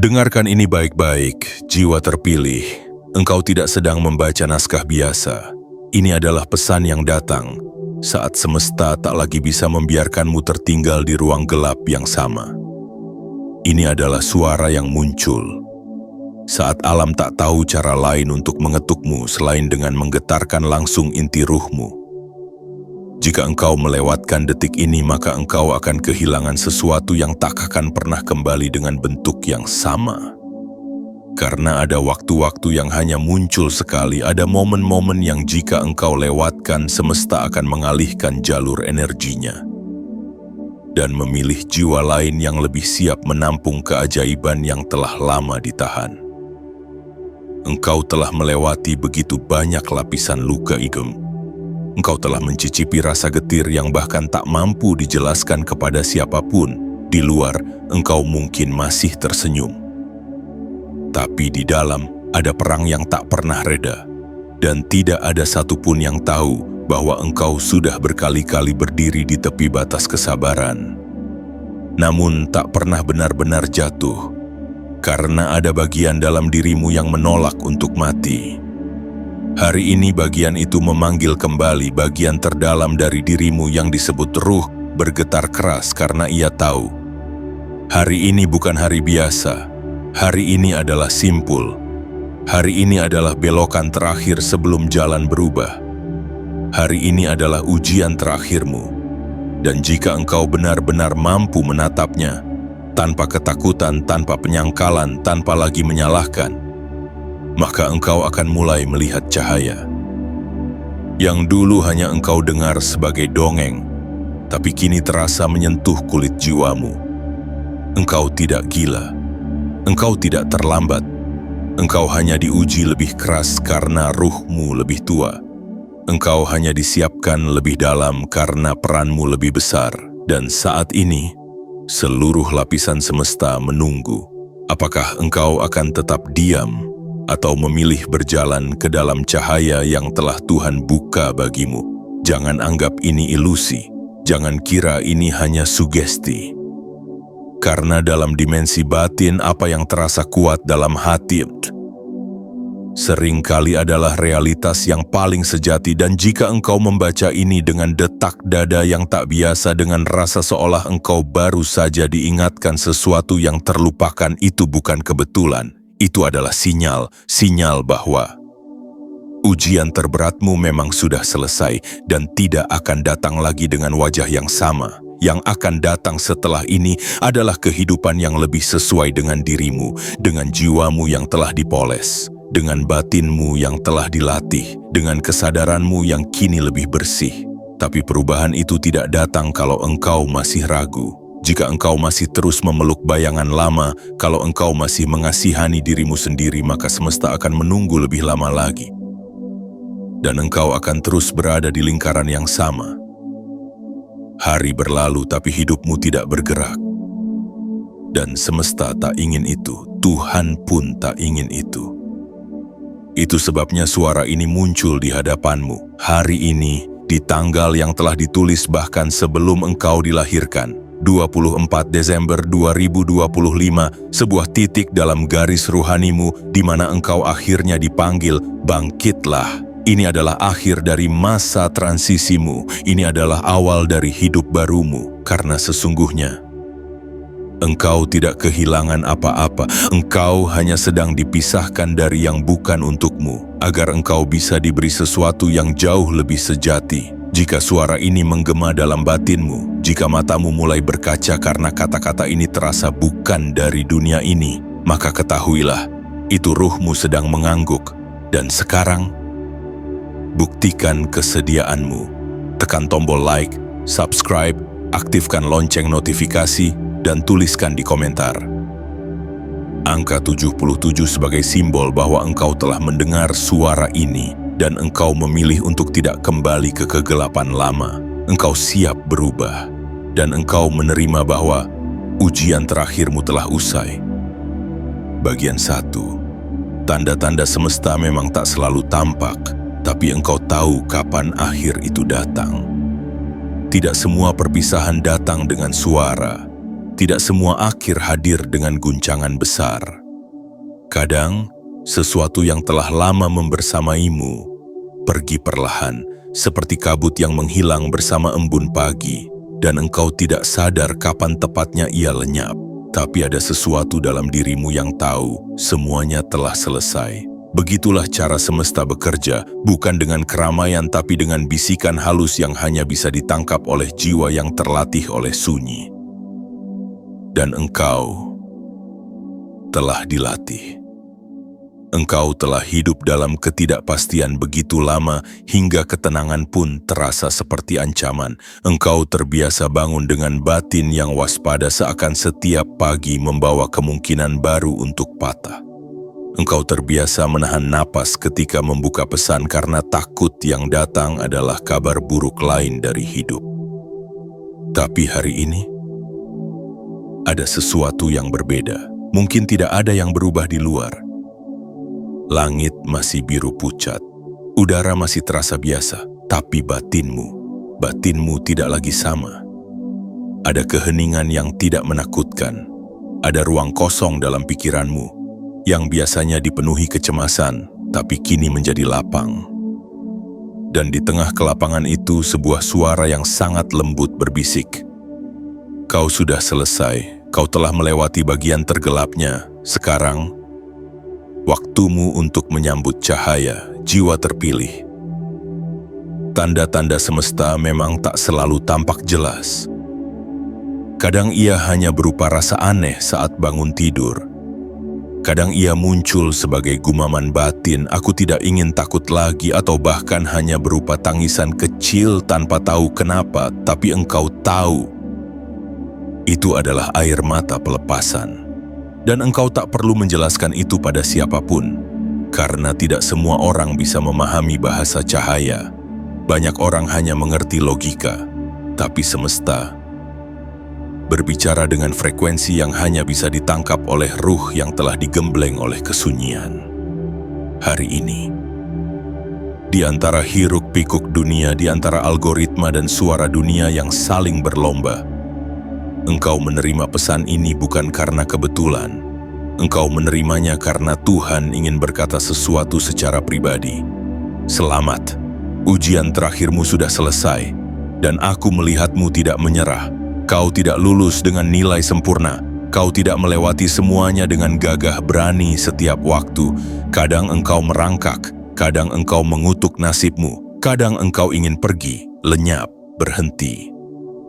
Dengarkan ini baik-baik, jiwa terpilih. Engkau tidak sedang membaca naskah biasa. Ini adalah pesan yang datang saat semesta tak lagi bisa membiarkanmu tertinggal di ruang gelap yang sama. Ini adalah suara yang muncul saat alam tak tahu cara lain untuk mengetukmu selain dengan menggetarkan langsung inti ruhmu. Jika engkau melewatkan detik ini, maka engkau akan kehilangan sesuatu yang tak akan pernah kembali dengan bentuk yang sama. Karena ada waktu-waktu yang hanya muncul sekali, ada momen-momen yang jika engkau lewatkan, semesta akan mengalihkan jalur energinya dan memilih jiwa lain yang lebih siap menampung keajaiban yang telah lama ditahan. Engkau telah melewati begitu banyak lapisan luka igem. Engkau telah mencicipi rasa getir yang bahkan tak mampu dijelaskan kepada siapapun. Di luar, engkau mungkin masih tersenyum. Tapi di dalam, ada perang yang tak pernah reda. Dan tidak ada satupun yang tahu bahwa engkau sudah berkali-kali berdiri di tepi batas kesabaran. Namun tak pernah benar-benar jatuh. Karena ada bagian dalam dirimu yang menolak untuk mati. Hari ini bagian itu memanggil kembali bagian terdalam dari dirimu yang disebut ruh bergetar keras karena ia tahu. Hari ini bukan hari biasa. Hari ini adalah simpul. Hari ini adalah belokan terakhir sebelum jalan berubah. Hari ini adalah ujian terakhirmu. Dan jika engkau benar-benar mampu menatapnya, tanpa ketakutan, tanpa penyangkalan, tanpa lagi menyalahkan, maka engkau akan mulai melihat cahaya. Yang dulu hanya engkau dengar sebagai dongeng, tapi kini terasa menyentuh kulit jiwamu. Engkau tidak gila. Engkau tidak terlambat. Engkau hanya diuji lebih keras karena ruhmu lebih tua. Engkau hanya disiapkan lebih dalam karena peranmu lebih besar. Dan saat ini, seluruh lapisan semesta menunggu. Apakah engkau akan tetap diam atau memilih berjalan ke dalam cahaya yang telah Tuhan buka bagimu? Jangan anggap ini ilusi. Jangan kira ini hanya sugesti. Karena dalam dimensi batin, apa yang terasa kuat dalam hati seringkali adalah realitas yang paling sejati. Dan jika engkau membaca ini dengan detak dada yang tak biasa, dengan rasa seolah engkau baru saja diingatkan sesuatu yang terlupakan, itu bukan kebetulan. Itu adalah sinyal bahwa ujian terberatmu memang sudah selesai dan tidak akan datang lagi dengan wajah yang sama. Yang akan datang setelah ini adalah kehidupan yang lebih sesuai dengan dirimu, dengan jiwamu yang telah dipoles, dengan batinmu yang telah dilatih, dengan kesadaranmu yang kini lebih bersih. Tapi perubahan itu tidak datang kalau engkau masih ragu. Jika engkau masih terus memeluk bayangan lama, kalau engkau masih mengasihani dirimu sendiri, maka semesta akan menunggu lebih lama lagi. Dan engkau akan terus berada di lingkaran yang sama. Hari berlalu tapi hidupmu tidak bergerak. Dan semesta tak ingin itu, Tuhan pun tak ingin itu. Itu sebabnya suara ini muncul di hadapanmu. Hari ini, di tanggal yang telah ditulis bahkan sebelum engkau dilahirkan. 24 Desember 2025, sebuah titik dalam garis ruhanimu di mana engkau akhirnya dipanggil, bangkitlah. Ini adalah akhir dari masa transisimu. Ini adalah awal dari hidup barumu. Karena sesungguhnya, engkau tidak kehilangan apa-apa. Engkau hanya sedang dipisahkan dari yang bukan untukmu, agar engkau bisa diberi sesuatu yang jauh lebih sejati. Jika suara ini menggema dalam batinmu, jika matamu mulai berkaca karena kata-kata ini terasa bukan dari dunia ini, maka ketahuilah, itu ruhmu sedang mengangguk. Dan sekarang, buktikan kesediaanmu. Tekan tombol like, subscribe, aktifkan lonceng notifikasi, dan tuliskan di komentar. Angka 77 sebagai simbol bahwa engkau telah mendengar suara ini, dan engkau memilih untuk tidak kembali ke kegelapan lama. Engkau siap berubah, dan engkau menerima bahwa ujian terakhirmu telah usai. Bagian 1. Tanda-tanda semesta memang tak selalu tampak, tapi engkau tahu kapan akhir itu datang. Tidak semua perpisahan datang dengan suara. Tidak semua akhir hadir dengan guncangan besar. Kadang, sesuatu yang telah lama membersamaimu pergi perlahan, seperti kabut yang menghilang bersama embun pagi, dan engkau tidak sadar kapan tepatnya ia lenyap. Tapi ada sesuatu dalam dirimu yang tahu semuanya telah selesai. Begitulah cara semesta bekerja, bukan dengan keramaian tapi dengan bisikan halus yang hanya bisa ditangkap oleh jiwa yang terlatih oleh sunyi. Dan engkau telah dilatih. Engkau telah hidup dalam ketidakpastian begitu lama hingga ketenangan pun terasa seperti ancaman. Engkau terbiasa bangun dengan batin yang waspada seakan setiap pagi membawa kemungkinan baru untuk patah. Engkau terbiasa menahan napas ketika membuka pesan karena takut yang datang adalah kabar buruk lain dari hidup. Tapi hari ini, ada sesuatu yang berbeda. Mungkin tidak ada yang berubah di luar. Langit masih biru pucat, udara masih terasa biasa, tapi batinmu tidak lagi sama. Ada keheningan yang tidak menakutkan, ada ruang kosong dalam pikiranmu, yang biasanya dipenuhi kecemasan, tapi kini menjadi lapang. Dan di tengah kelapangan itu sebuah suara yang sangat lembut berbisik. Kau sudah selesai, kau telah melewati bagian tergelapnya. Sekarang, waktumu untuk menyambut cahaya, jiwa terpilih. Tanda-tanda semesta memang tak selalu tampak jelas. Kadang ia hanya berupa rasa aneh saat bangun tidur. Kadang ia muncul sebagai gumaman batin, aku tidak ingin takut lagi, atau bahkan hanya berupa tangisan kecil tanpa tahu kenapa, tapi engkau tahu. Itu adalah air mata pelepasan. Dan engkau tak perlu menjelaskan itu pada siapapun, karena tidak semua orang bisa memahami bahasa cahaya. Banyak orang hanya mengerti logika, tapi semesta berbicara dengan frekuensi yang hanya bisa ditangkap oleh ruh yang telah digembleng oleh kesunyian. Hari ini, di antara hiruk-pikuk dunia, di antara algoritma dan suara dunia yang saling berlomba, engkau menerima pesan ini bukan karena kebetulan. Engkau menerimanya karena Tuhan ingin berkata sesuatu secara pribadi. Selamat, ujian terakhirmu sudah selesai, dan aku melihatmu tidak menyerah. Kau tidak lulus dengan nilai sempurna. Kau tidak melewati semuanya dengan gagah berani setiap waktu. Kadang engkau merangkak, kadang engkau mengutuk nasibmu, kadang engkau ingin pergi, lenyap, berhenti.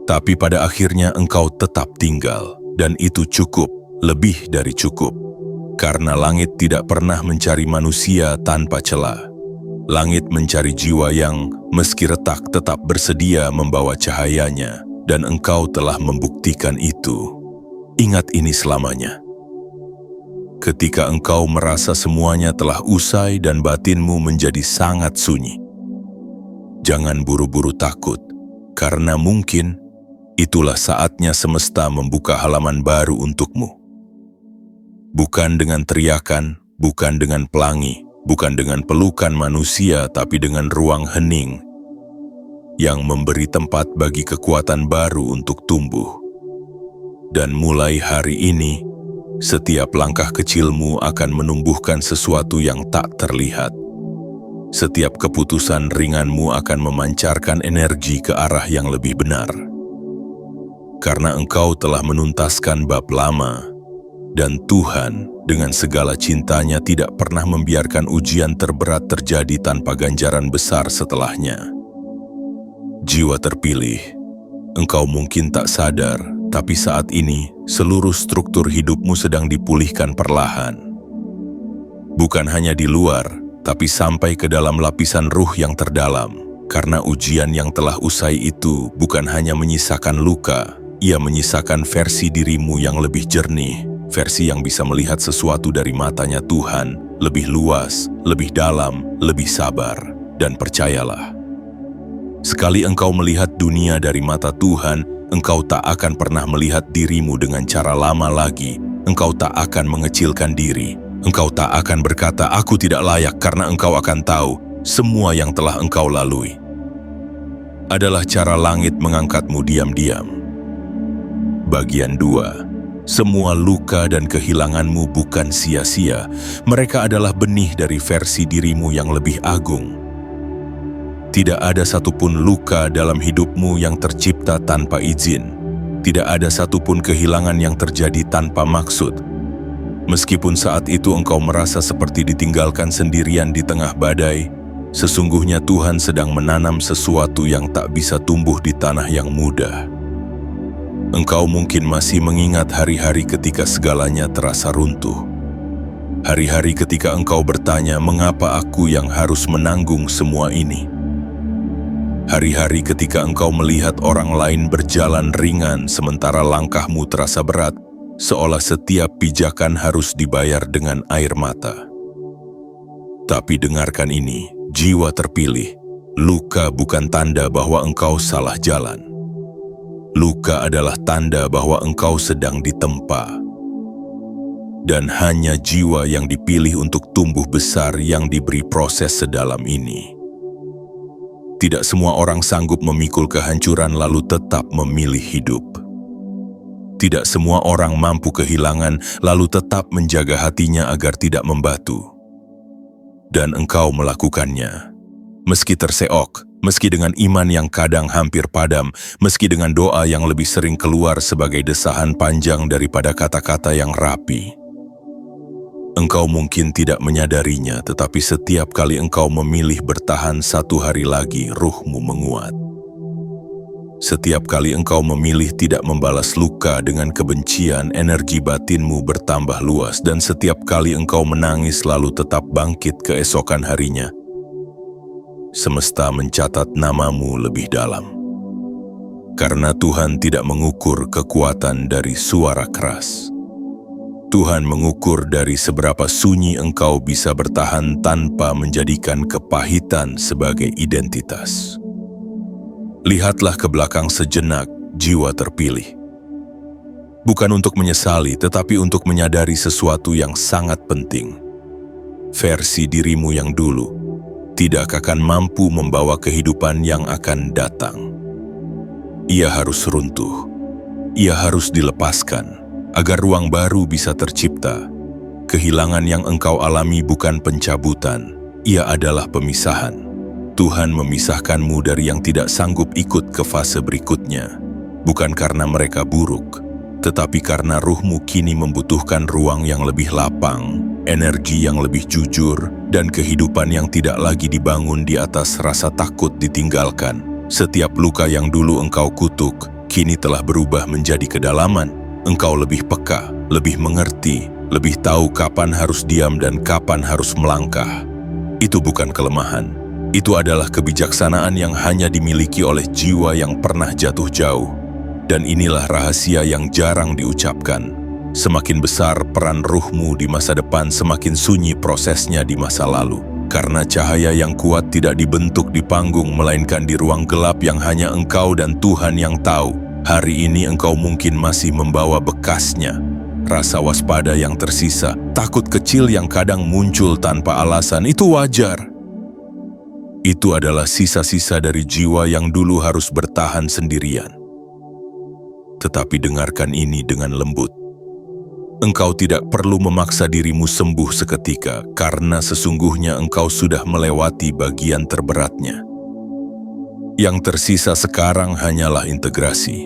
Tapi pada akhirnya engkau tetap tinggal, dan itu cukup, lebih dari cukup. Karena langit tidak pernah mencari manusia tanpa celah. Langit mencari jiwa yang, meski retak, tetap bersedia membawa cahayanya. Dan engkau telah membuktikan itu. Ingat ini selamanya. Ketika engkau merasa semuanya telah usai dan batinmu menjadi sangat sunyi, jangan buru-buru takut, karena mungkin itulah saatnya semesta membuka halaman baru untukmu. Bukan dengan teriakan, bukan dengan pelangi, bukan dengan pelukan manusia, tapi dengan ruang hening yang memberi tempat bagi kekuatan baru untuk tumbuh. Dan mulai hari ini, setiap langkah kecilmu akan menumbuhkan sesuatu yang tak terlihat. Setiap keputusan ringanmu akan memancarkan energi ke arah yang lebih benar. Karena engkau telah menuntaskan bab lama, dan Tuhan dengan segala cintanya tidak pernah membiarkan ujian terberat terjadi tanpa ganjaran besar setelahnya. Jiwa terpilih, engkau mungkin tak sadar, tapi saat ini seluruh struktur hidupmu sedang dipulihkan perlahan. Bukan hanya di luar, tapi sampai ke dalam lapisan ruh yang terdalam. Karena ujian yang telah usai itu bukan hanya menyisakan luka, ia menyisakan versi dirimu yang lebih jernih, versi yang bisa melihat sesuatu dari matanya Tuhan, lebih luas, lebih dalam, lebih sabar. Dan percayalah, sekali engkau melihat dunia dari mata Tuhan, engkau tak akan pernah melihat dirimu dengan cara lama lagi. Engkau tak akan mengecilkan diri. Engkau tak akan berkata, aku tidak layak, karena engkau akan tahu semua yang telah engkau lalui adalah cara langit mengangkatmu diam-diam. Bagian 2. Semua luka dan kehilanganmu bukan sia-sia. Mereka adalah benih dari versi dirimu yang lebih agung. Tidak ada satupun luka dalam hidupmu yang tercipta tanpa izin. Tidak ada satupun kehilangan yang terjadi tanpa maksud. Meskipun saat itu engkau merasa seperti ditinggalkan sendirian di tengah badai, sesungguhnya Tuhan sedang menanam sesuatu yang tak bisa tumbuh di tanah yang mudah. Engkau mungkin masih mengingat hari-hari ketika segalanya terasa runtuh. Hari-hari ketika engkau bertanya, mengapa aku yang harus menanggung semua ini? Hari-hari ketika engkau melihat orang lain berjalan ringan sementara langkahmu terasa berat, seolah setiap pijakan harus dibayar dengan air mata. Tapi dengarkan ini, jiwa terpilih, luka bukan tanda bahwa engkau salah jalan. Luka adalah tanda bahwa engkau sedang ditempa. Dan hanya jiwa yang dipilih untuk tumbuh besar yang diberi proses sedalam ini. Tidak semua orang sanggup memikul kehancuran lalu tetap memilih hidup. Tidak semua orang mampu kehilangan lalu tetap menjaga hatinya agar tidak membatu. Dan engkau melakukannya. Meski terseok, meski dengan iman yang kadang hampir padam, meski dengan doa yang lebih sering keluar sebagai desahan panjang daripada kata-kata yang rapi. Engkau mungkin tidak menyadarinya, tetapi setiap kali engkau memilih bertahan satu hari lagi, ruhmu menguat. Setiap kali engkau memilih tidak membalas luka dengan kebencian, energi batinmu bertambah luas, dan setiap kali engkau menangis lalu tetap bangkit keesokan harinya, semesta mencatat namamu lebih dalam. Karena Tuhan tidak mengukur kekuatan dari suara keras. Tuhan mengukur dari seberapa sunyi engkau bisa bertahan tanpa menjadikan kepahitan sebagai identitas. Lihatlah ke belakang sejenak, jiwa terpilih. Bukan untuk menyesali, tetapi untuk menyadari sesuatu yang sangat penting. Versi dirimu yang dulu tidak akan mampu membawa kehidupan yang akan datang. Ia harus runtuh. Ia harus dilepaskan agar ruang baru bisa tercipta. Kehilangan yang engkau alami bukan pencabutan, ia adalah pemisahan. Tuhan memisahkanmu dari yang tidak sanggup ikut ke fase berikutnya, bukan karena mereka buruk, tetapi karena ruhmu kini membutuhkan ruang yang lebih lapang, energi yang lebih jujur, dan kehidupan yang tidak lagi dibangun di atas rasa takut ditinggalkan. Setiap luka yang dulu engkau kutuk, kini telah berubah menjadi kedalaman. Engkau lebih peka, lebih mengerti, lebih tahu kapan harus diam dan kapan harus melangkah. Itu bukan kelemahan. Itu adalah kebijaksanaan yang hanya dimiliki oleh jiwa yang pernah jatuh jauh. Dan inilah rahasia yang jarang diucapkan. Semakin besar peran ruhmu di masa depan, semakin sunyi prosesnya di masa lalu. Karena cahaya yang kuat tidak dibentuk di panggung, melainkan di ruang gelap yang hanya engkau dan Tuhan yang tahu. Hari ini engkau mungkin masih membawa bekasnya. Rasa waspada yang tersisa, takut kecil yang kadang muncul tanpa alasan, itu wajar. Itu adalah sisa-sisa dari jiwa yang dulu harus bertahan sendirian. Tetapi dengarkan ini dengan lembut. Engkau tidak perlu memaksa dirimu sembuh seketika, karena sesungguhnya engkau sudah melewati bagian terberatnya. Yang tersisa sekarang hanyalah integrasi.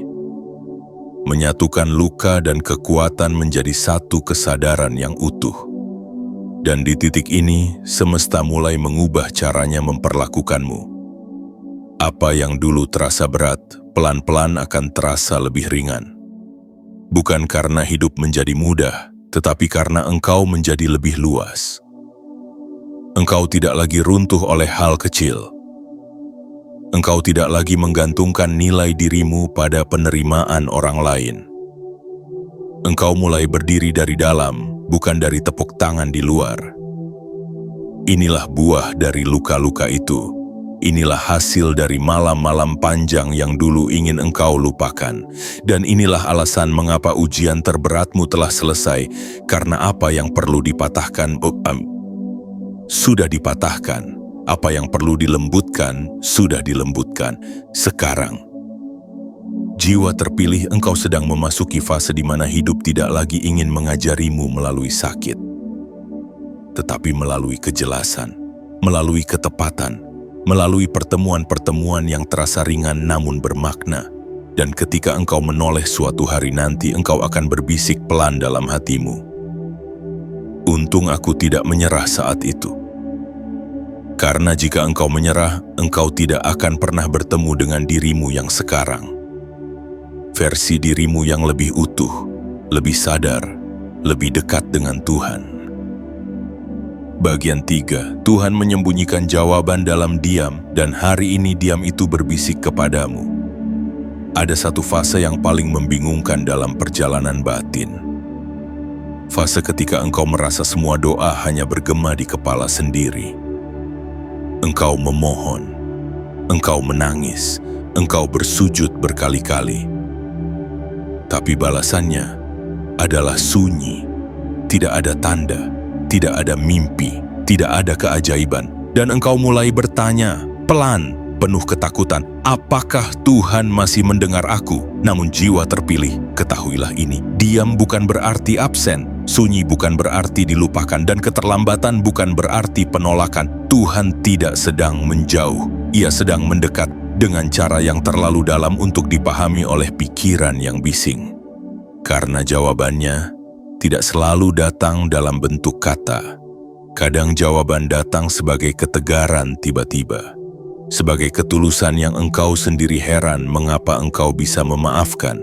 Menyatukan luka dan kekuatan menjadi satu kesadaran yang utuh. Dan di titik ini, semesta mulai mengubah caranya memperlakukanmu. Apa yang dulu terasa berat, pelan-pelan akan terasa lebih ringan. Bukan karena hidup menjadi mudah, tetapi karena engkau menjadi lebih luas. Engkau tidak lagi runtuh oleh hal kecil. Engkau tidak lagi menggantungkan nilai dirimu pada penerimaan orang lain. Engkau mulai berdiri dari dalam, bukan dari tepuk tangan di luar. Inilah buah dari luka-luka itu. Inilah hasil dari malam-malam panjang yang dulu ingin engkau lupakan. Dan inilah alasan mengapa ujian terberatmu telah selesai, karena apa yang perlu dipatahkan, sudah dipatahkan. Apa yang perlu dilembutkan, sudah dilembutkan. Sekarang, Jiwa terpilih, engkau sedang memasuki fase di mana hidup tidak lagi ingin mengajarimu melalui sakit, tetapi melalui kejelasan, melalui ketepatan, melalui pertemuan-pertemuan yang terasa ringan namun bermakna. Dan ketika engkau menoleh suatu hari nanti, engkau akan berbisik pelan dalam hatimu, "Untung aku tidak menyerah saat itu." Karena jika engkau menyerah, engkau tidak akan pernah bertemu dengan dirimu yang sekarang. Versi dirimu yang lebih utuh, lebih sadar, lebih dekat dengan Tuhan. Bagian 3, Tuhan menyembunyikan jawaban dalam diam, dan hari ini diam itu berbisik kepadamu. Ada satu fase yang paling membingungkan dalam perjalanan batin. Fase ketika engkau merasa semua doa hanya bergema di kepala sendiri. Engkau memohon, engkau menangis, engkau bersujud berkali-kali. Tapi balasannya adalah sunyi, tidak ada tanda, tidak ada mimpi, tidak ada keajaiban. Dan engkau mulai bertanya, pelan, penuh ketakutan, apakah Tuhan masih mendengar aku? Namun jiwa terpilih, ketahuilah ini, diam bukan berarti absen, sunyi bukan berarti dilupakan, dan keterlambatan bukan berarti penolakan. Tuhan tidak sedang menjauh, Ia sedang mendekat dengan cara yang terlalu dalam untuk dipahami oleh pikiran yang bising. Karena jawabannya tidak selalu datang dalam bentuk kata. Kadang jawaban datang sebagai ketegaran tiba-tiba, sebagai ketulusan yang engkau sendiri heran mengapa engkau bisa memaafkan,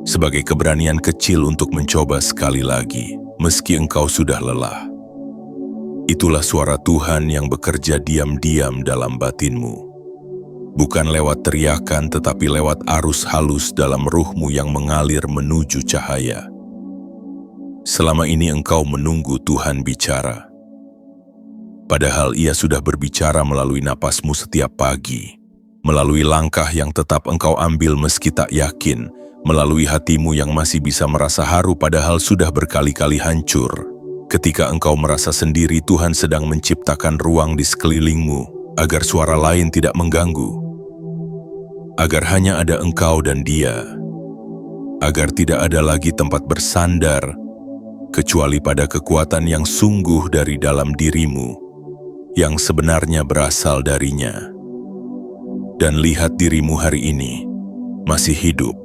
sebagai keberanian kecil untuk mencoba sekali lagi, meski engkau sudah lelah. Itulah suara Tuhan yang bekerja diam-diam dalam batinmu. Bukan lewat teriakan, tetapi lewat arus halus dalam ruhmu yang mengalir menuju cahaya. Selama ini engkau menunggu Tuhan bicara. Padahal Ia sudah berbicara melalui napasmu setiap pagi, melalui langkah yang tetap engkau ambil meski tak yakin, melalui hatimu yang masih bisa merasa haru padahal sudah berkali-kali hancur. Ketika engkau merasa sendiri, Tuhan sedang menciptakan ruang di sekelilingmu agar suara lain tidak mengganggu. Agar hanya ada engkau dan Dia, agar tidak ada lagi tempat bersandar, kecuali pada kekuatan yang sungguh dari dalam dirimu, yang sebenarnya berasal darinya. Dan lihat dirimu hari ini, masih hidup,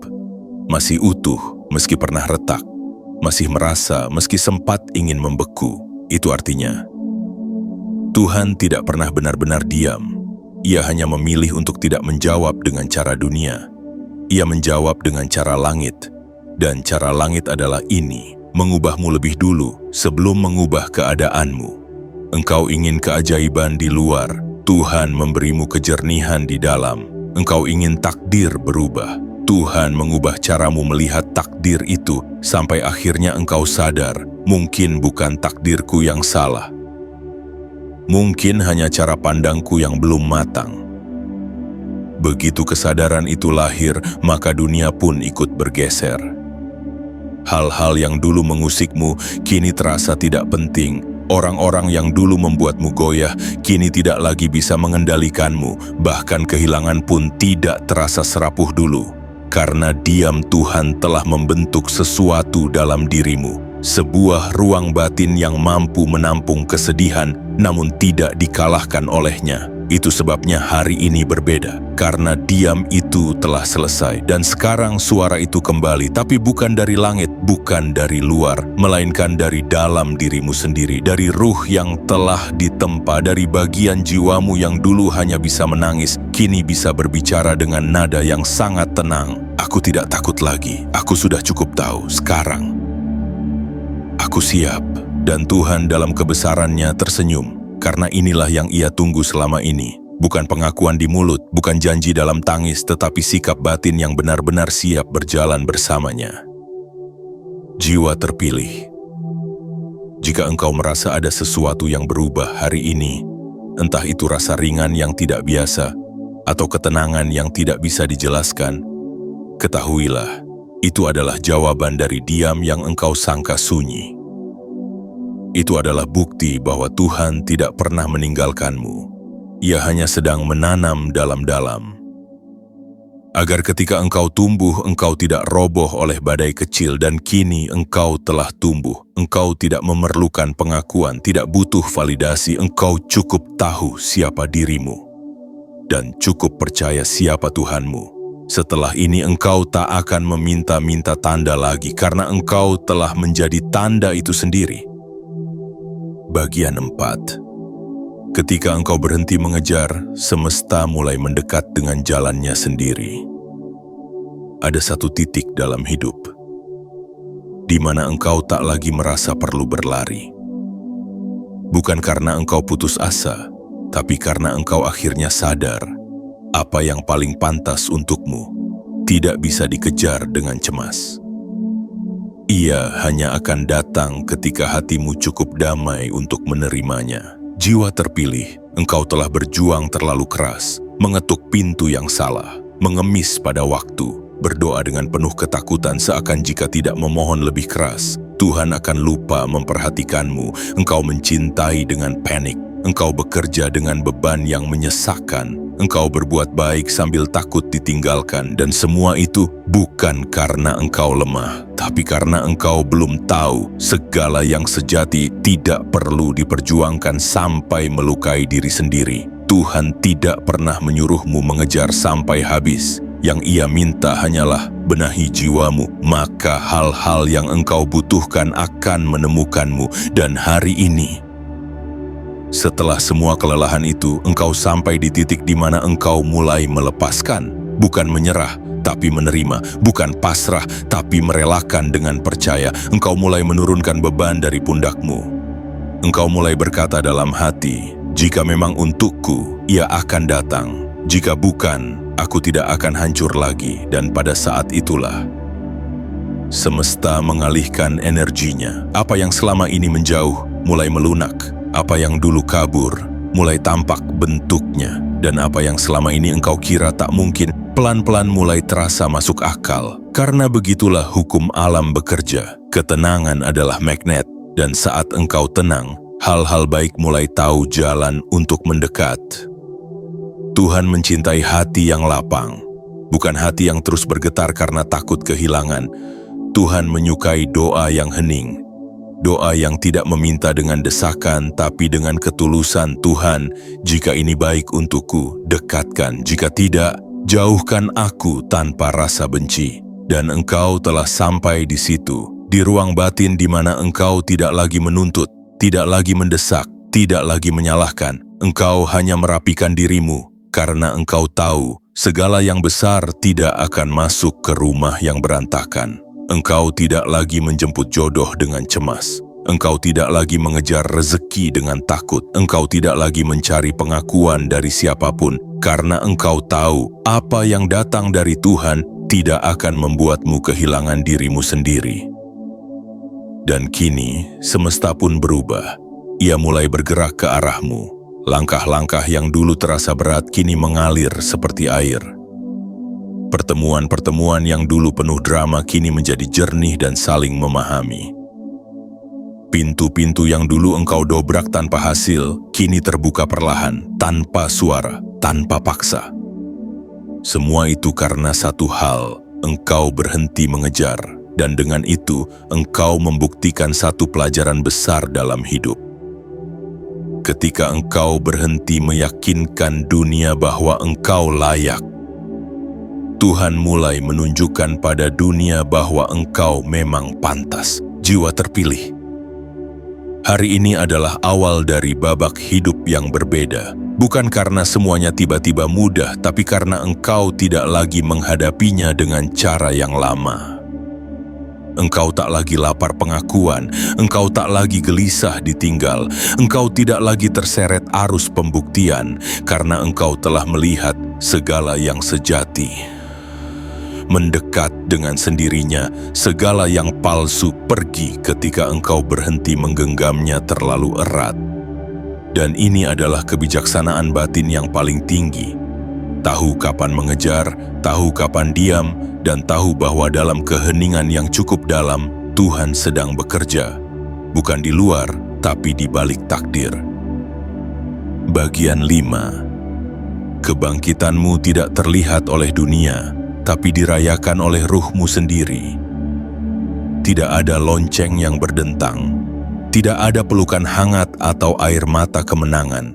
masih utuh meski pernah retak, masih merasa meski sempat ingin membeku. Itu artinya, Tuhan tidak pernah benar-benar diam. Ia hanya memilih untuk tidak menjawab dengan cara dunia. Ia menjawab dengan cara langit. Dan cara langit adalah ini, mengubahmu lebih dulu sebelum mengubah keadaanmu. Engkau ingin keajaiban di luar, Tuhan memberimu kejernihan di dalam. Engkau ingin takdir berubah, Tuhan mengubah caramu melihat takdir itu sampai akhirnya engkau sadar, mungkin bukan takdirku yang salah. Mungkin hanya cara pandangku yang belum matang. Begitu kesadaran itu lahir, maka dunia pun ikut bergeser. Hal-hal yang dulu mengusikmu, kini terasa tidak penting. Orang-orang yang dulu membuatmu goyah, kini tidak lagi bisa mengendalikanmu. Bahkan kehilangan pun tidak terasa serapuh dulu. Karena diam Tuhan telah membentuk sesuatu dalam dirimu. Sebuah ruang batin yang mampu menampung kesedihan, namun tidak dikalahkan olehnya. Itu sebabnya hari ini berbeda, karena diam itu telah selesai. Dan sekarang suara itu kembali, tapi bukan dari langit, bukan dari luar, melainkan dari dalam dirimu sendiri, dari ruh yang telah ditempa, dari bagian jiwamu yang dulu hanya bisa menangis, kini bisa berbicara dengan nada yang sangat tenang. Aku tidak takut lagi, aku sudah cukup tahu, sekarang aku siap. Dan Tuhan dalam kebesarannya tersenyum. Karena inilah yang Ia tunggu selama ini. Bukan pengakuan di mulut, bukan janji dalam tangis, tetapi sikap batin yang benar-benar siap berjalan bersamanya. Jiwa terpilih. Jika engkau merasa ada sesuatu yang berubah hari ini, entah itu rasa ringan yang tidak biasa, atau ketenangan yang tidak bisa dijelaskan, ketahuilah, itu adalah jawaban dari diam yang engkau sangka sunyi. Itu adalah bukti bahwa Tuhan tidak pernah meninggalkanmu. Ia hanya sedang menanam dalam-dalam. Agar ketika engkau tumbuh, engkau tidak roboh oleh badai kecil, dan kini engkau telah tumbuh. Engkau tidak memerlukan pengakuan, tidak butuh validasi, engkau cukup tahu siapa dirimu, dan cukup percaya siapa Tuhanmu. Setelah ini engkau tak akan meminta-minta tanda lagi, karena engkau telah menjadi tanda itu sendiri. Bagian 4. Ketika engkau berhenti mengejar, semesta mulai mendekat dengan jalannya sendiri. Ada satu titik dalam hidup di mana engkau tak lagi merasa perlu berlari. Bukan karena engkau putus asa, tapi karena engkau akhirnya sadar apa yang paling pantas untukmu tidak bisa dikejar dengan cemas. Ia hanya akan datang ketika hatimu cukup damai untuk menerimanya. Jiwa terpilih, engkau telah berjuang terlalu keras, mengetuk pintu yang salah, mengemis pada waktu, berdoa dengan penuh ketakutan seakan jika tidak memohon lebih keras, Tuhan akan lupa memperhatikanmu. Engkau mencintai dengan panik, engkau bekerja dengan beban yang menyesakkan, engkau berbuat baik sambil takut ditinggalkan, dan semua itu bukan karena engkau lemah, tapi karena engkau belum tahu segala yang sejati tidak perlu diperjuangkan sampai melukai diri sendiri. Tuhan tidak pernah menyuruhmu mengejar sampai habis. Yang Ia minta hanyalah benahi jiwamu, maka hal-hal yang engkau butuhkan akan menemukanmu. Dan hari ini, setelah semua kelelahan itu, engkau sampai di titik di mana engkau mulai melepaskan, bukan menyerah, tapi menerima, bukan pasrah, tapi merelakan dengan percaya. Engkau mulai menurunkan beban dari pundakmu. Engkau mulai berkata dalam hati, jika memang untukku, Ia akan datang. Jika bukan, aku tidak akan hancur lagi. Dan pada saat itulah, semesta mengalihkan energinya. Apa yang selama ini menjauh, mulai melunak. Apa yang dulu kabur, mulai tampak bentuknya. Dan apa yang selama ini engkau kira tak mungkin, pelan-pelan mulai terasa masuk akal. Karena begitulah hukum alam bekerja. Ketenangan adalah magnet, dan saat engkau tenang, hal-hal baik mulai tahu jalan untuk mendekat. Tuhan mencintai hati yang lapang, bukan hati yang terus bergetar karena takut kehilangan. Tuhan menyukai doa yang hening, doa yang tidak meminta dengan desakan, tapi dengan ketulusan. Tuhan, jika ini baik untukku, dekatkan. Jika tidak, jauhkan aku tanpa rasa benci. Dan engkau telah sampai di situ, di ruang batin di mana engkau tidak lagi menuntut, tidak lagi mendesak, tidak lagi menyalahkan. Engkau hanya merapikan dirimu, karena engkau tahu segala yang besar tidak akan masuk ke rumah yang berantakan. Engkau tidak lagi menjemput jodoh dengan cemas. Engkau tidak lagi mengejar rezeki dengan takut. Engkau tidak lagi mencari pengakuan dari siapapun, karena engkau tahu apa yang datang dari Tuhan tidak akan membuatmu kehilangan dirimu sendiri. Dan kini, semesta pun berubah. Ia mulai bergerak ke arahmu. Langkah-langkah yang dulu terasa berat kini mengalir seperti air. Pertemuan-pertemuan yang dulu penuh drama kini menjadi jernih dan saling memahami. Pintu-pintu yang dulu engkau dobrak tanpa hasil, kini terbuka perlahan, tanpa suara, tanpa paksa. Semua itu karena satu hal, engkau berhenti mengejar, dan dengan itu engkau membuktikan satu pelajaran besar dalam hidup. Ketika engkau berhenti meyakinkan dunia bahwa engkau layak, Tuhan mulai menunjukkan pada dunia bahwa engkau memang pantas, jiwa terpilih. Hari ini adalah awal dari babak hidup yang berbeda, bukan karena semuanya tiba-tiba mudah, tapi karena engkau tidak lagi menghadapinya dengan cara yang lama. Engkau tak lagi lapar pengakuan, engkau tak lagi gelisah ditinggal, engkau tidak lagi terseret arus pembuktian, karena engkau telah melihat segala yang sejati. Mendekat dengan sendirinya, segala yang palsu pergi ketika engkau berhenti menggenggamnya terlalu erat. Dan ini adalah kebijaksanaan batin yang paling tinggi. Tahu kapan mengejar, tahu kapan diam, dan tahu bahwa dalam keheningan yang cukup dalam, Tuhan sedang bekerja. Bukan di luar, tapi di balik takdir. Bagian 5. Kebangkitanmu tidak terlihat oleh dunia, tapi dirayakan oleh ruhmu sendiri. Tidak ada lonceng yang berdentang, tidak ada pelukan hangat atau air mata kemenangan,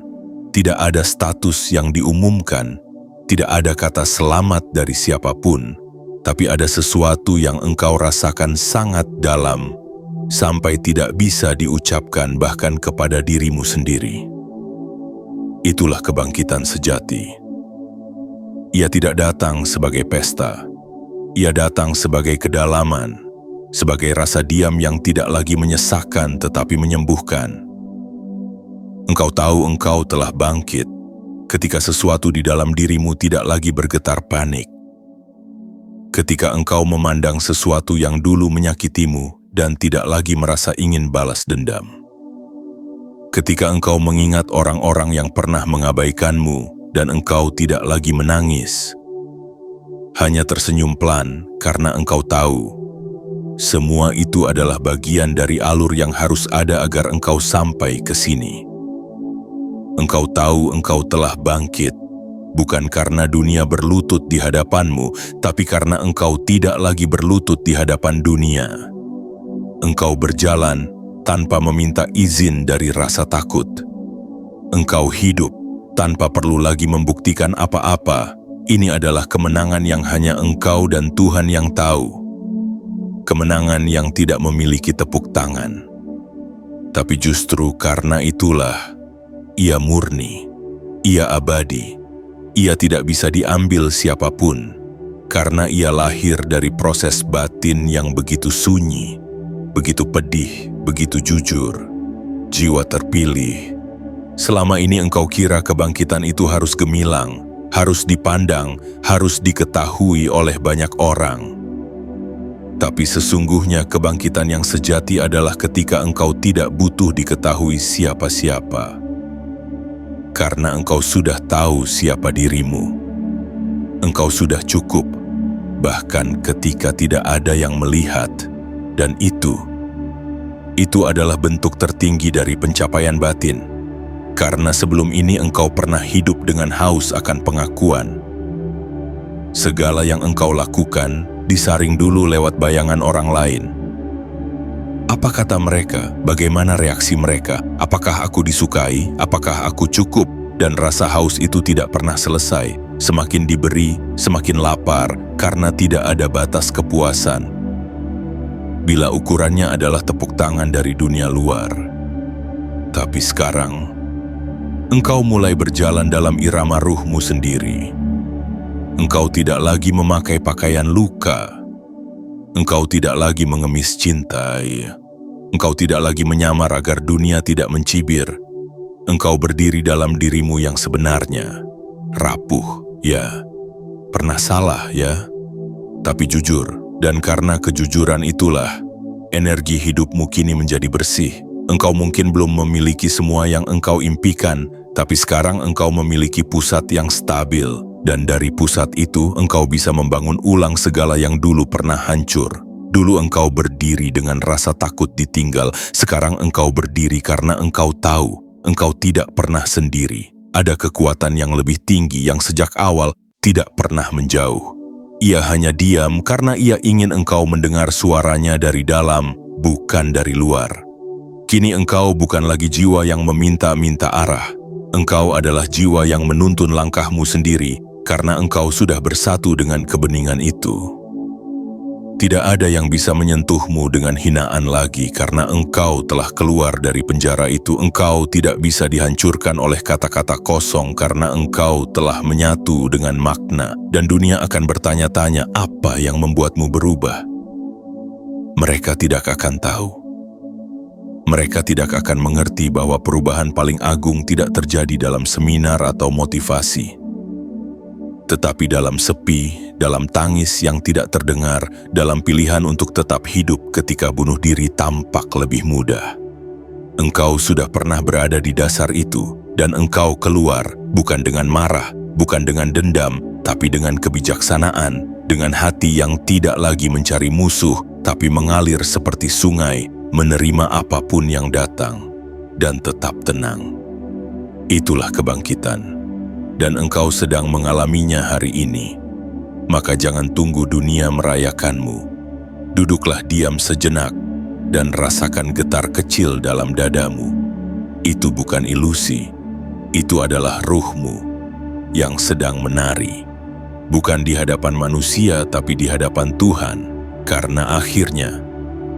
tidak ada status yang diumumkan, tidak ada kata selamat dari siapapun, tapi ada sesuatu yang engkau rasakan sangat dalam, sampai tidak bisa diucapkan bahkan kepada dirimu sendiri. Itulah kebangkitan sejati. Ia tidak datang sebagai pesta, ia datang sebagai kedalaman, sebagai rasa diam yang tidak lagi menyesakkan tetapi menyembuhkan. Engkau tahu engkau telah bangkit ketika sesuatu di dalam dirimu tidak lagi bergetar panik. Ketika engkau memandang sesuatu yang dulu menyakitimu dan tidak lagi merasa ingin balas dendam. Ketika engkau mengingat orang-orang yang pernah mengabaikanmu dan engkau tidak lagi menangis, hanya tersenyum pelan karena engkau tahu semua itu adalah bagian dari alur yang harus ada agar engkau sampai ke sini. Engkau tahu engkau telah bangkit, bukan karena dunia berlutut di hadapanmu, tapi karena engkau tidak lagi berlutut di hadapan dunia. Engkau berjalan tanpa meminta izin dari rasa takut. Engkau hidup tanpa perlu lagi membuktikan apa-apa. Ini adalah kemenangan yang hanya engkau dan Tuhan yang tahu. Kemenangan yang tidak memiliki tepuk tangan. Tapi justru karena itulah, ia murni, ia abadi, ia tidak bisa diambil siapapun, karena ia lahir dari proses batin yang begitu sunyi, begitu pedih, begitu jujur. Jiwa terpilih. Selama ini engkau kira kebangkitan itu harus gemilang, harus dipandang, harus diketahui oleh banyak orang. Tapi sesungguhnya kebangkitan yang sejati adalah ketika engkau tidak butuh diketahui siapa-siapa. Karena engkau sudah tahu siapa dirimu. Engkau sudah cukup, bahkan ketika tidak ada yang melihat. Dan itu adalah bentuk tertinggi dari pencapaian batin. Karena sebelum ini engkau pernah hidup dengan haus akan pengakuan. Segala yang engkau lakukan disaring dulu lewat bayangan orang lain. Apa kata mereka? Bagaimana reaksi mereka? Apakah aku disukai? Apakah aku cukup? Dan rasa haus itu tidak pernah selesai. Semakin diberi, semakin lapar, karena tidak ada batas kepuasan. Bila ukurannya adalah tepuk tangan dari dunia luar. Tapi sekarang, engkau mulai berjalan dalam irama ruhmu sendiri. Engkau tidak lagi memakai pakaian luka. Engkau tidak lagi mengemis cintai. Engkau tidak lagi menyamar agar dunia tidak mencibir. Engkau berdiri dalam dirimu yang sebenarnya. Rapuh, ya. Pernah salah, ya. Tapi jujur. Dan karena kejujuran itulah, energi hidupmu kini menjadi bersih. Engkau mungkin belum memiliki semua yang engkau impikan, tapi sekarang engkau memiliki pusat yang stabil. Dan dari pusat itu, engkau bisa membangun ulang segala yang dulu pernah hancur. Dulu engkau berdiri dengan rasa takut ditinggal. Sekarang engkau berdiri karena engkau tahu, engkau tidak pernah sendiri. Ada kekuatan yang lebih tinggi yang sejak awal tidak pernah menjauh. Ia hanya diam karena ia ingin engkau mendengar suaranya dari dalam, bukan dari luar. Kini engkau bukan lagi jiwa yang meminta-minta arah. Engkau adalah jiwa yang menuntun langkahmu sendiri, karena engkau sudah bersatu dengan kebeningan itu. Tidak ada yang bisa menyentuhmu dengan hinaan lagi karena engkau telah keluar dari penjara itu. Engkau tidak bisa dihancurkan oleh kata-kata kosong karena engkau telah menyatu dengan makna. Dan dunia akan bertanya-tanya apa yang membuatmu berubah. Mereka tidak akan tahu. Mereka tidak akan mengerti bahwa perubahan paling agung tidak terjadi dalam seminar atau motivasi. Tetapi dalam sepi, dalam tangis yang tidak terdengar, dalam pilihan untuk tetap hidup ketika bunuh diri tampak lebih mudah. Engkau sudah pernah berada di dasar itu, dan engkau keluar bukan dengan marah, bukan dengan dendam, tapi dengan kebijaksanaan, dengan hati yang tidak lagi mencari musuh, tapi mengalir seperti sungai, menerima apapun yang datang, dan tetap tenang. Itulah kebangkitan. Dan engkau sedang mengalaminya hari ini. maka jangan tunggu dunia merayakanmu. Duduklah diam sejenak dan rasakan getar kecil dalam dadamu. Itu bukan ilusi, itu adalah ruhmu yang sedang menari. Bukan di hadapan manusia, tapi di hadapan Tuhan, karena akhirnya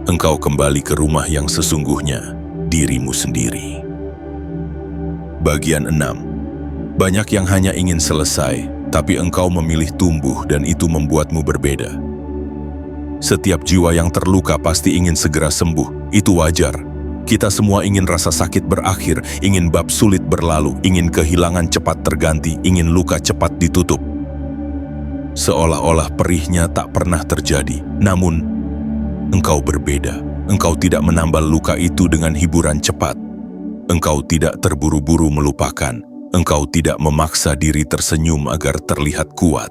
engkau kembali ke rumah yang sesungguhnya, dirimu sendiri. Bagian 6. Banyak yang hanya ingin selesai, tapi engkau memilih tumbuh dan itu membuatmu berbeda. Setiap jiwa yang terluka pasti ingin segera sembuh, itu wajar. Kita semua ingin rasa sakit berakhir, ingin bab sulit berlalu, ingin kehilangan cepat terganti, ingin luka cepat ditutup. Seolah-olah perihnya tak pernah terjadi. Namun, engkau berbeda. Engkau tidak menambal luka itu dengan hiburan cepat. Engkau tidak terburu-buru melupakan. Engkau tidak memaksa diri tersenyum agar terlihat kuat.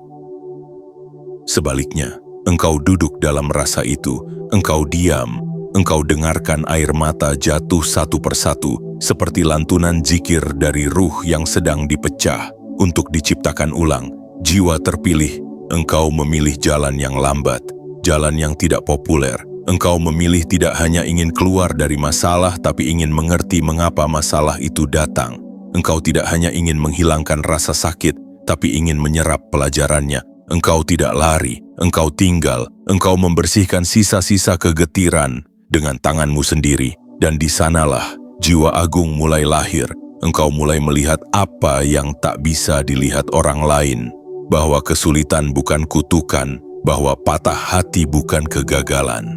Sebaliknya, engkau duduk dalam rasa itu. Engkau diam. Engkau dengarkan air mata jatuh satu persatu, seperti lantunan zikir dari ruh yang sedang dipecah untuk diciptakan ulang. Jiwa terpilih, engkau memilih jalan yang lambat, jalan yang tidak populer. Engkau memilih tidak hanya ingin keluar dari masalah, tapi ingin mengerti mengapa masalah itu datang. Engkau tidak hanya ingin menghilangkan rasa sakit, tapi ingin menyerap pelajarannya. Engkau tidak lari, engkau tinggal, engkau membersihkan sisa-sisa kegetiran dengan tanganmu sendiri. Dan di sanalah jiwa agung mulai lahir. Engkau mulai melihat apa yang tak bisa dilihat orang lain. Bahwa kesulitan bukan kutukan, bahwa patah hati bukan kegagalan,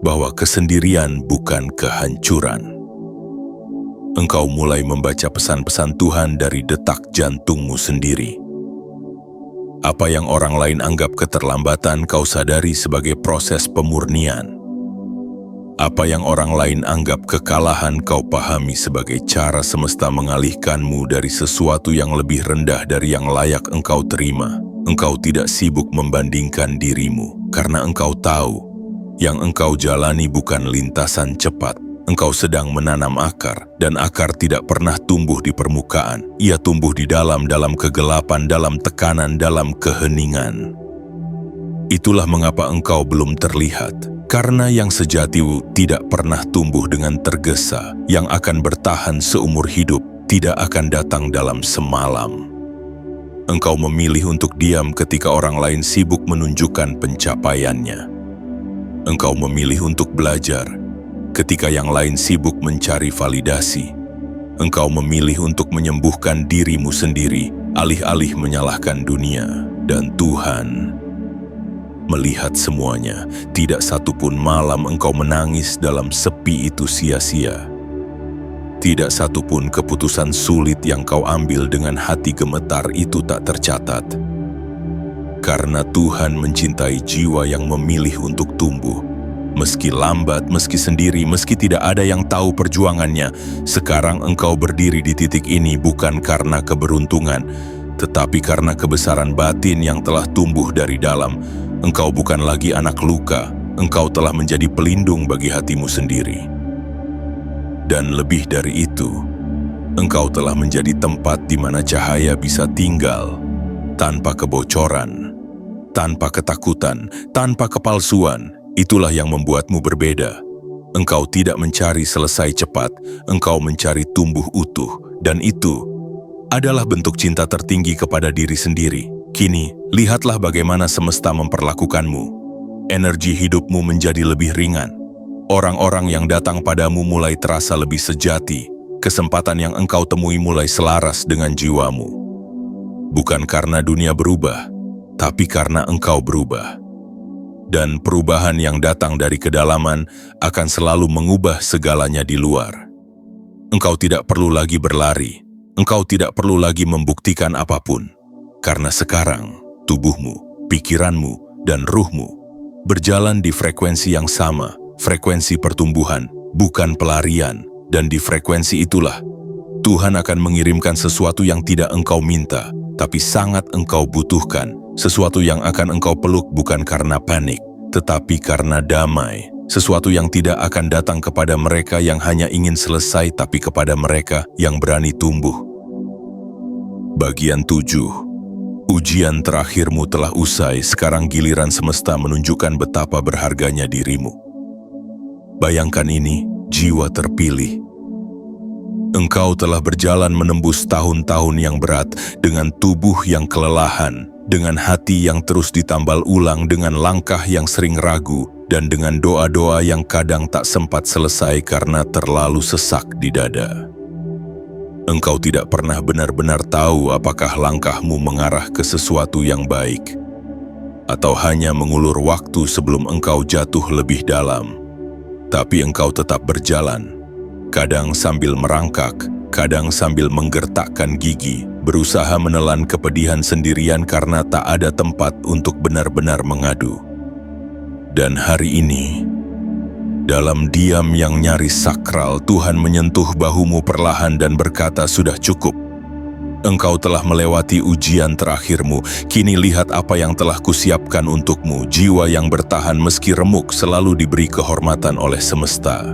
bahwa kesendirian bukan kehancuran. Engkau mulai membaca pesan-pesan Tuhan dari detak jantungmu sendiri. Apa yang orang lain anggap keterlambatan, kau sadari sebagai proses pemurnian. Apa yang orang lain anggap kekalahan, kau pahami sebagai cara semesta mengalihkanmu dari sesuatu yang lebih rendah dari yang layak engkau terima. Engkau tidak sibuk membandingkan dirimu, karena engkau tahu yang engkau jalani bukan lintasan cepat. Engkau sedang menanam akar, dan akar tidak pernah tumbuh di permukaan. Ia tumbuh di dalam kegelapan, dalam tekanan, dalam keheningan. Itulah mengapa engkau belum terlihat. Karena yang sejati tidak pernah tumbuh dengan tergesa, yang akan bertahan seumur hidup, tidak akan datang dalam semalam. Engkau memilih untuk diam ketika orang lain sibuk menunjukkan pencapaiannya. Engkau memilih untuk belajar ketika yang lain sibuk mencari validasi. Engkau memilih untuk menyembuhkan dirimu sendiri, alih-alih menyalahkan dunia dan Tuhan. Melihat semuanya, tidak satupun malam engkau menangis dalam sepi itu sia-sia. Tidak satupun keputusan sulit yang kau ambil dengan hati gemetar itu tak tercatat. Karena Tuhan mencintai jiwa yang memilih untuk tumbuh. Meski lambat, meski sendiri, meski tidak ada yang tahu perjuangannya, sekarang engkau berdiri di titik ini bukan karena keberuntungan, tetapi karena kebesaran batin yang telah tumbuh dari dalam. Engkau bukan lagi anak luka, engkau telah menjadi pelindung bagi hatimu sendiri. Dan lebih dari itu, engkau telah menjadi tempat di mana cahaya bisa tinggal, tanpa kebocoran, tanpa ketakutan, tanpa kepalsuan. Itulah yang membuatmu berbeda. Engkau tidak mencari selesai cepat, engkau mencari tumbuh utuh, dan itu adalah bentuk cinta tertinggi kepada diri sendiri. Kini, lihatlah bagaimana semesta memperlakukanmu. Energi hidupmu menjadi lebih ringan. Orang-orang yang datang padamu mulai terasa lebih sejati. Kesempatan yang engkau temui mulai selaras dengan jiwamu. Bukan karena dunia berubah, tapi karena engkau berubah. Dan perubahan yang datang dari kedalaman akan selalu mengubah segalanya di luar. Engkau tidak perlu lagi berlari. Engkau tidak perlu lagi membuktikan apapun. Karena sekarang, tubuhmu, pikiranmu, dan ruhmu berjalan di frekuensi yang sama, frekuensi pertumbuhan, bukan pelarian. Dan di frekuensi itulah, Tuhan akan mengirimkan sesuatu yang tidak engkau minta, tapi sangat engkau butuhkan. Sesuatu yang akan engkau peluk bukan karena panik, tetapi karena damai. Sesuatu yang tidak akan datang kepada mereka yang hanya ingin selesai, tapi kepada mereka yang berani tumbuh. Bagian 7. Ujian terakhirmu telah usai, sekarang giliran semesta menunjukkan betapa berharganya dirimu. Bayangkan ini, jiwa terpilih. Engkau telah berjalan menembus tahun-tahun yang berat dengan tubuh yang kelelahan, dengan hati yang terus ditambal ulang, dengan langkah yang sering ragu, dan dengan doa-doa yang kadang tak sempat selesai karena terlalu sesak di dada. Engkau tidak pernah benar-benar tahu apakah langkahmu mengarah ke sesuatu yang baik, atau hanya mengulur waktu sebelum engkau jatuh lebih dalam. Tapi engkau tetap berjalan, kadang sambil merangkak, kadang sambil menggertakkan gigi, berusaha menelan kepedihan sendirian karena tak ada tempat untuk benar-benar mengadu. Dan hari ini, dalam diam yang nyaris sakral, Tuhan menyentuh bahumu perlahan dan berkata, "Sudah cukup. Engkau telah melewati ujian terakhirmu. Kini lihat apa yang telah kusiapkan untukmu." Jiwa yang bertahan meski remuk selalu diberi kehormatan oleh semesta.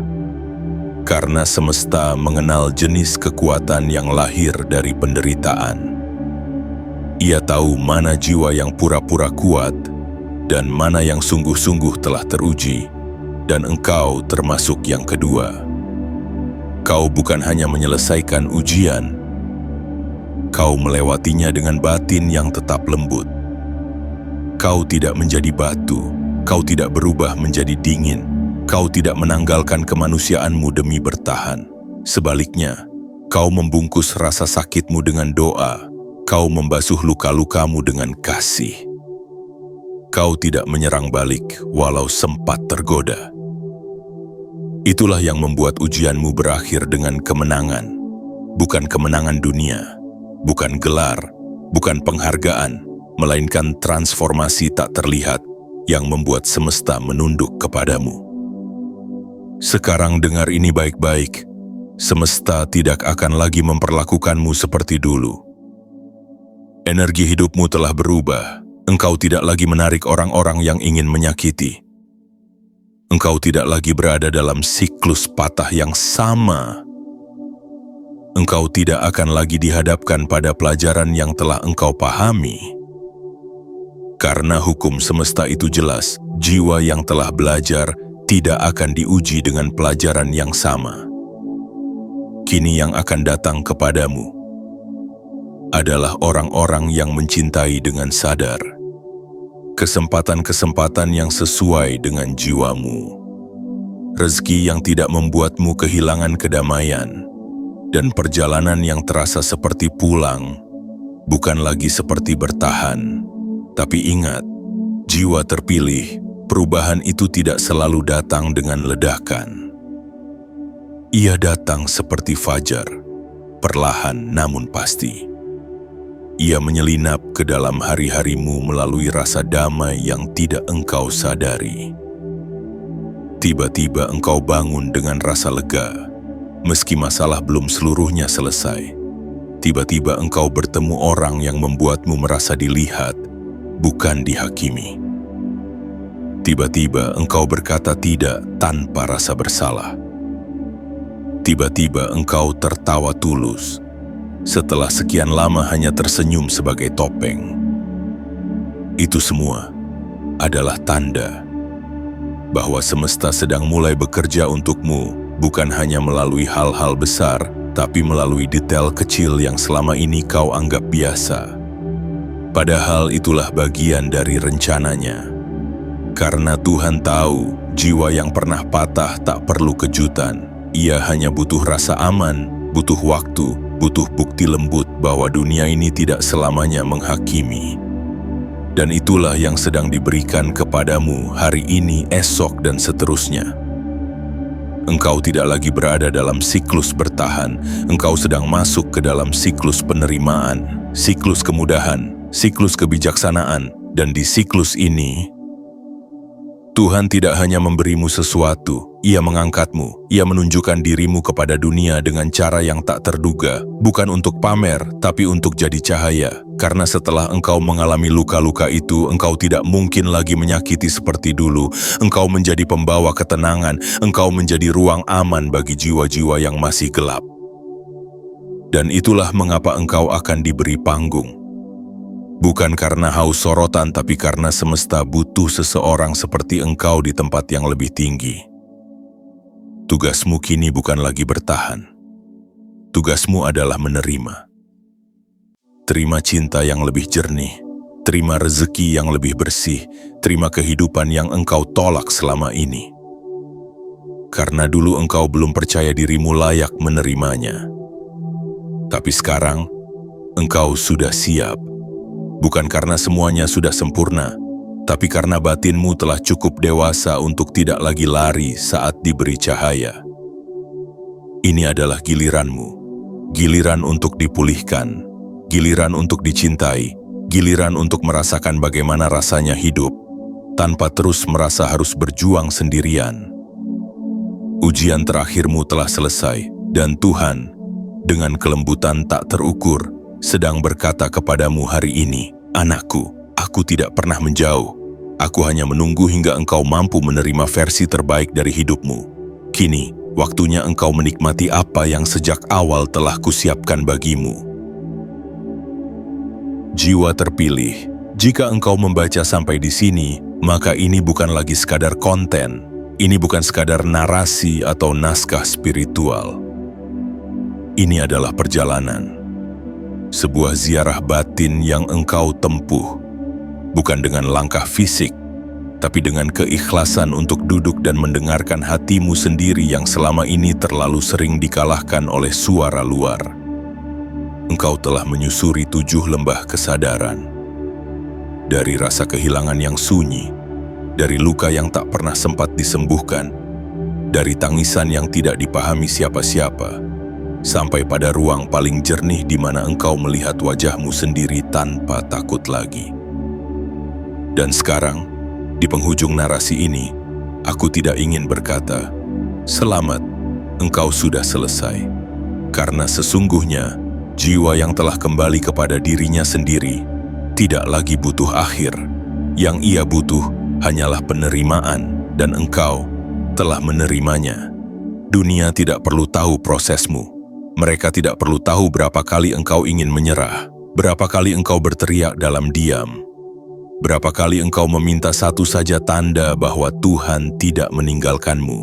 Karena semesta mengenal jenis kekuatan yang lahir dari penderitaan. Ia tahu mana jiwa yang pura-pura kuat dan mana yang sungguh-sungguh telah teruji. Dan engkau termasuk yang kedua. Kau bukan hanya menyelesaikan ujian, kau melewatinya dengan batin yang tetap lembut. Kau tidak menjadi batu, kau tidak berubah menjadi dingin, kau tidak menanggalkan kemanusiaanmu demi bertahan. Sebaliknya, kau membungkus rasa sakitmu dengan doa, kau membasuh luka-lukamu dengan kasih. Kau tidak menyerang balik walau sempat tergoda. Itulah yang membuat ujianmu berakhir dengan kemenangan. Bukan kemenangan dunia, bukan gelar, bukan penghargaan, melainkan transformasi tak terlihat yang membuat semesta menunduk kepadamu. Sekarang dengar ini baik-baik, semesta tidak akan lagi memperlakukanmu seperti dulu. Energi hidupmu telah berubah, engkau tidak lagi menarik orang-orang yang ingin menyakiti. Engkau tidak lagi berada dalam siklus patah yang sama. Engkau tidak akan lagi dihadapkan pada pelajaran yang telah engkau pahami. Karena hukum semesta itu jelas, jiwa yang telah belajar tidak akan diuji dengan pelajaran yang sama. Kini yang akan datang kepadamu adalah orang-orang yang mencintai dengan sadar. Kesempatan-kesempatan yang sesuai dengan jiwamu. Rezeki yang tidak membuatmu kehilangan kedamaian. Dan perjalanan yang terasa seperti pulang, bukan lagi seperti bertahan. Tapi ingat, jiwa terpilih, perubahan itu tidak selalu datang dengan ledakan. Ia datang seperti fajar, perlahan namun pasti. Ia menyelinap ke dalam hari-harimu melalui rasa damai yang tidak engkau sadari. Tiba-tiba engkau bangun dengan rasa lega, meski masalah belum seluruhnya selesai. Tiba-tiba engkau bertemu orang yang membuatmu merasa dilihat, bukan dihakimi. Tiba-tiba engkau berkata tidak tanpa rasa bersalah. Tiba-tiba engkau tertawa tulus, setelah sekian lama hanya tersenyum sebagai topeng. Itu semua adalah tanda bahwa semesta sedang mulai bekerja untukmu, bukan hanya melalui hal-hal besar, tapi melalui detail kecil yang selama ini kau anggap biasa. Padahal itulah bagian dari rencananya. Karena Tuhan tahu, jiwa yang pernah patah tak perlu kejutan. Ia hanya butuh rasa aman, butuh waktu, butuh bukti lembut bahwa dunia ini tidak selamanya menghakimi. Dan itulah yang sedang diberikan kepadamu hari ini, esok, dan seterusnya. Engkau tidak lagi berada dalam siklus bertahan, engkau sedang masuk ke dalam siklus penerimaan, siklus kemudahan, siklus kebijaksanaan, dan di siklus ini, Tuhan tidak hanya memberimu sesuatu, Ia mengangkatmu, Ia menunjukkan dirimu kepada dunia dengan cara yang tak terduga, bukan untuk pamer, tapi untuk jadi cahaya. Karena setelah engkau mengalami luka-luka itu, engkau tidak mungkin lagi menyakiti seperti dulu. Engkau menjadi pembawa ketenangan, engkau menjadi ruang aman bagi jiwa-jiwa yang masih gelap. Dan itulah mengapa engkau akan diberi panggung. Bukan karena haus sorotan, tapi karena semesta butuh seseorang seperti engkau di tempat yang lebih tinggi. Tugasmu kini bukan lagi bertahan. Tugasmu adalah menerima. Terima cinta yang lebih jernih, terima rezeki yang lebih bersih, terima kehidupan yang engkau tolak selama ini. Karena dulu engkau belum percaya dirimu layak menerimanya. Tapi sekarang, engkau sudah siap. Bukan karena semuanya sudah sempurna, tapi karena batinmu telah cukup dewasa untuk tidak lagi lari saat diberi cahaya. Ini adalah giliranmu, giliran untuk dipulihkan, giliran untuk dicintai, giliran untuk merasakan bagaimana rasanya hidup, tanpa terus merasa harus berjuang sendirian. Ujian terakhirmu telah selesai, dan Tuhan, dengan kelembutan tak terukur, sedang berkata kepadamu hari ini, "Anakku, aku tidak pernah menjauh. Aku hanya menunggu hingga engkau mampu menerima versi terbaik dari hidupmu. Kini, waktunya engkau menikmati apa yang sejak awal telah kusiapkan bagimu." Jiwa terpilih, jika engkau membaca sampai di sini, maka ini bukan lagi sekadar konten. Ini bukan sekadar narasi atau naskah spiritual. Ini adalah perjalanan. Sebuah ziarah batin yang engkau tempuh, bukan dengan langkah fisik, tapi dengan keikhlasan untuk duduk dan mendengarkan hatimu sendiri yang selama ini terlalu sering dikalahkan oleh suara luar. Engkau telah menyusuri 7 lembah kesadaran. Dari rasa kehilangan yang sunyi, dari luka yang tak pernah sempat disembuhkan, dari tangisan yang tidak dipahami siapa-siapa, sampai pada ruang paling jernih di mana engkau melihat wajahmu sendiri tanpa takut lagi. Dan sekarang, di penghujung narasi ini, aku tidak ingin berkata, "Selamat, engkau sudah selesai." Karena sesungguhnya, jiwa yang telah kembali kepada dirinya sendiri tidak lagi butuh akhir. Yang ia butuh hanyalah penerimaan, dan engkau telah menerimanya. Dunia tidak perlu tahu prosesmu. Mereka tidak perlu tahu berapa kali engkau ingin menyerah, berapa kali engkau berteriak dalam diam, berapa kali engkau meminta satu saja tanda bahwa Tuhan tidak meninggalkanmu.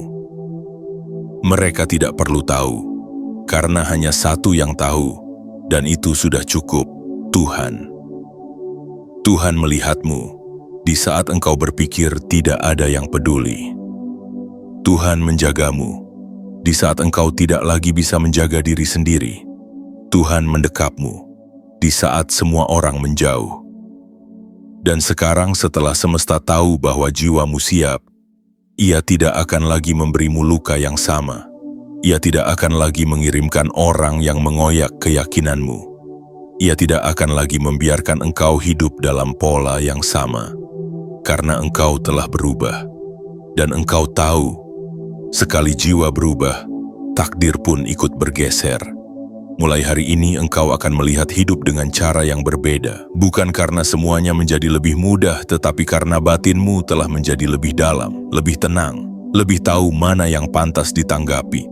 Mereka tidak perlu tahu, karena hanya satu yang tahu, dan itu sudah cukup, Tuhan. Tuhan melihatmu di saat engkau berpikir tidak ada yang peduli. Tuhan menjagamu di saat engkau tidak lagi bisa menjaga diri sendiri. Tuhan mendekapmu di saat semua orang menjauh. Dan sekarang setelah semesta tahu bahwa jiwamu siap, Ia tidak akan lagi memberimu luka yang sama. Ia tidak akan lagi mengirimkan orang yang mengoyak keyakinanmu. Ia tidak akan lagi membiarkan engkau hidup dalam pola yang sama. Karena engkau telah berubah. Dan engkau tahu, sekali jiwa berubah, takdir pun ikut bergeser. Mulai hari ini engkau akan melihat hidup dengan cara yang berbeda. Bukan karena semuanya menjadi lebih mudah, tetapi karena batinmu telah menjadi lebih dalam, lebih tenang, lebih tahu mana yang pantas ditanggapi,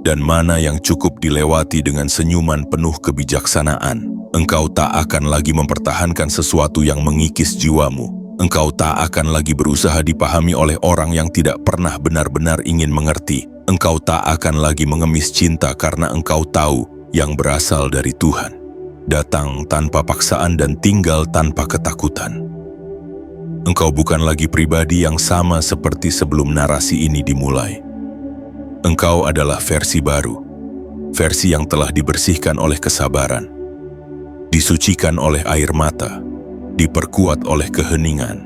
dan mana yang cukup dilewati dengan senyuman penuh kebijaksanaan. Engkau tak akan lagi mempertahankan sesuatu yang mengikis jiwamu. Engkau tak akan lagi berusaha dipahami oleh orang yang tidak pernah benar-benar ingin mengerti. Engkau tak akan lagi mengemis cinta karena engkau tahu yang berasal dari Tuhan. Datang tanpa paksaan dan tinggal tanpa ketakutan. Engkau bukan lagi pribadi yang sama seperti sebelum narasi ini dimulai. Engkau adalah versi baru. Versi yang telah dibersihkan oleh kesabaran. Disucikan oleh air mata. Diperkuat oleh keheningan,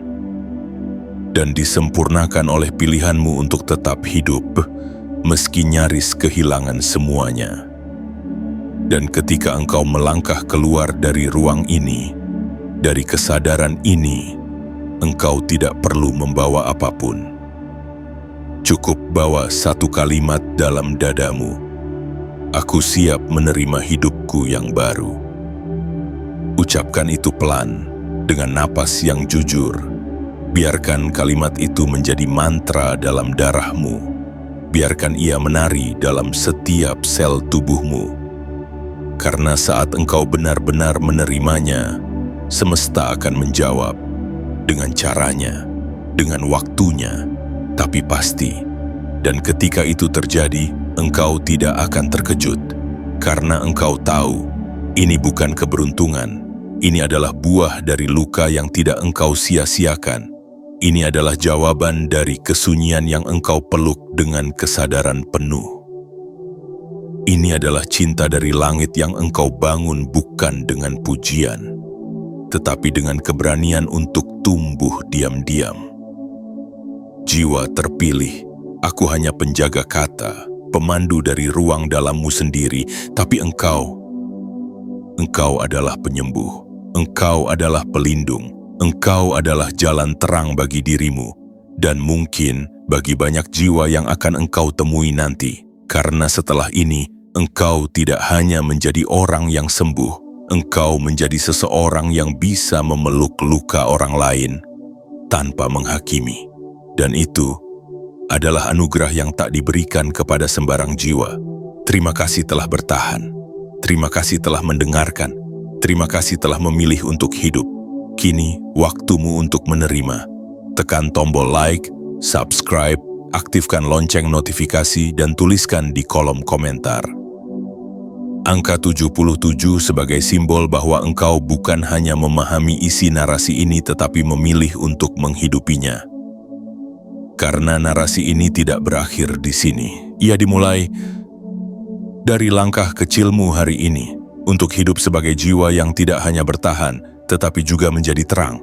dan disempurnakan oleh pilihanmu untuk tetap hidup, meski nyaris kehilangan semuanya. Dan ketika engkau melangkah keluar dari ruang ini, dari kesadaran ini, engkau tidak perlu membawa apapun. Cukup bawa satu kalimat dalam dadamu, "Aku siap menerima hidupku yang baru." Ucapkan itu pelan, dengan napas yang jujur. Biarkan kalimat itu menjadi mantra dalam darahmu. Biarkan ia menari dalam setiap sel tubuhmu. Karena saat engkau benar-benar menerimanya, semesta akan menjawab dengan caranya, dengan waktunya, tapi pasti. Dan ketika itu terjadi, engkau tidak akan terkejut, karena engkau tahu, ini bukan keberuntungan, ini adalah buah dari luka yang tidak engkau sia-siakan. Ini adalah jawaban dari kesunyian yang engkau peluk dengan kesadaran penuh. Ini adalah cinta dari langit yang engkau bangun bukan dengan pujian, tetapi dengan keberanian untuk tumbuh diam-diam. Jiwa terpilih, aku hanya penjaga kata, pemandu dari ruang dalammu sendiri, tapi engkau adalah penyembuh, engkau adalah pelindung, engkau adalah jalan terang bagi dirimu, dan mungkin bagi banyak jiwa yang akan engkau temui nanti. Karena setelah ini, engkau tidak hanya menjadi orang yang sembuh, engkau menjadi seseorang yang bisa memeluk luka orang lain tanpa menghakimi. Dan itu adalah anugerah yang tak diberikan kepada sembarang jiwa. Terima kasih telah bertahan. Terima kasih telah mendengarkan. Terima kasih telah memilih untuk hidup. Kini, waktumu untuk menerima. Tekan tombol like, subscribe, aktifkan lonceng notifikasi, dan tuliskan di kolom komentar. Angka 77 sebagai simbol bahwa engkau bukan hanya memahami isi narasi ini tetapi memilih untuk menghidupinya. Karena narasi ini tidak berakhir di sini. Ia dimulai dari langkah kecilmu hari ini untuk hidup sebagai jiwa yang tidak hanya bertahan tetapi juga menjadi terang.